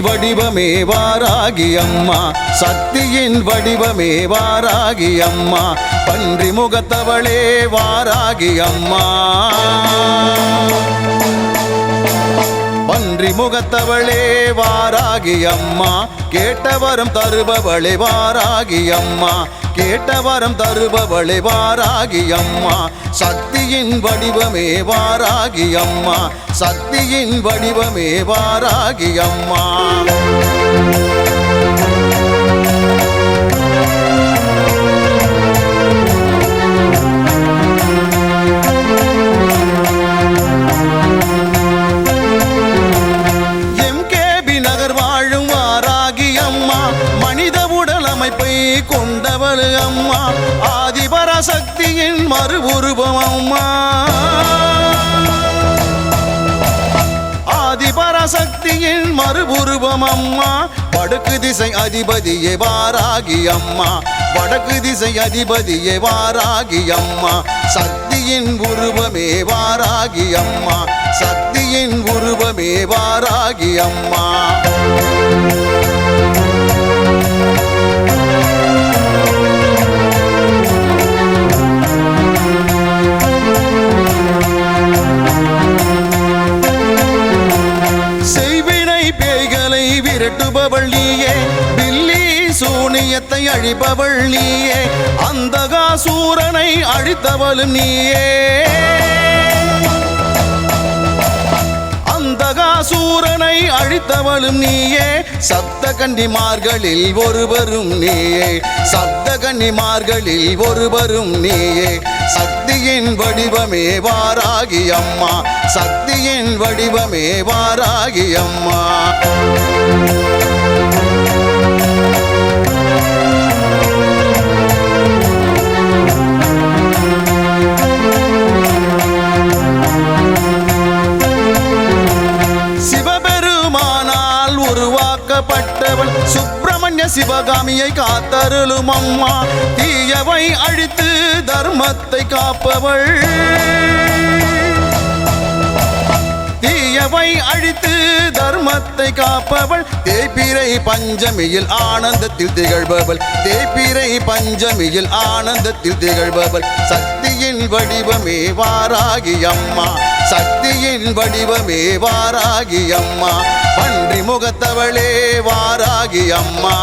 வடிவமே வாராகி அம்மா, சக்தியின் வடிவமே வாராகி அம்மா, பன்றி முகத்தவளே வாராகி அம்மா. பன்றி முகத்தவளே வாராகி அம்மா, கேட்டவரம் தருபவளே வாராகி அம்மா, கேட்டவரம் தருபவளே வாராகி அம்மா, சக்தியின் வடிவமே வாராகி அம்மா, சக்தியின் வடிவமே வாராகி அம்மா. கொண்டவள் அம்மா, ஆதிபராசக்தியின் மறு உருவம் அம்மா, ஆதிபராசக்தியின் மறு உருவம் அம்மா, வடக்கு திசை அதிபதியே வாராகி அம்மா, வடக்கு திசை அதிபதியே வாராகி அம்மா, சக்தியின் உருவமே வாராகி அம்மா, சக்தியின் உருவமே வாராகி அம்மா. விரட்டுபவள் நீயே, பில்லி சூனியத்தை அழிப்பவள் நீயே, அந்தகாசூரனை அழித்தவளும் நீயே, அந்தகாசூரனை அழித்தவளும் நீயே, சப்த கன்னிமார்களில் ஒருவரும் நீயே, சப்த கன்னிமார்களில் ஒருவரும் நீயே, சக்தியின் வடிவமே வாராகி அம்மா, சக்தியின் வடிவமே வாராகி அம்மா. சிவபெருமானால் உருவாக்கப்பட்டவள் சுப்பிரமணிய சிவகாமியை காத்தருளும் அம்மா, தீயவை அழித்து தர்மத்தை காப்பவள், தீயவை அழித்து தர்மத்தை காப்பவள், தேய்பிறை பஞ்சமியில் ஆனந்தத்தில் திகழ்பவள், தேய்பிறை பஞ்சமியில் ஆனந்தத்தில் திகழ்பவள், சக்தியின் வடிவமே வாராகி அம்மா, சக்தியின் வடிவமே வாராகி அம்மா, பன்றி முகத்தவளே வாராகி அம்மா.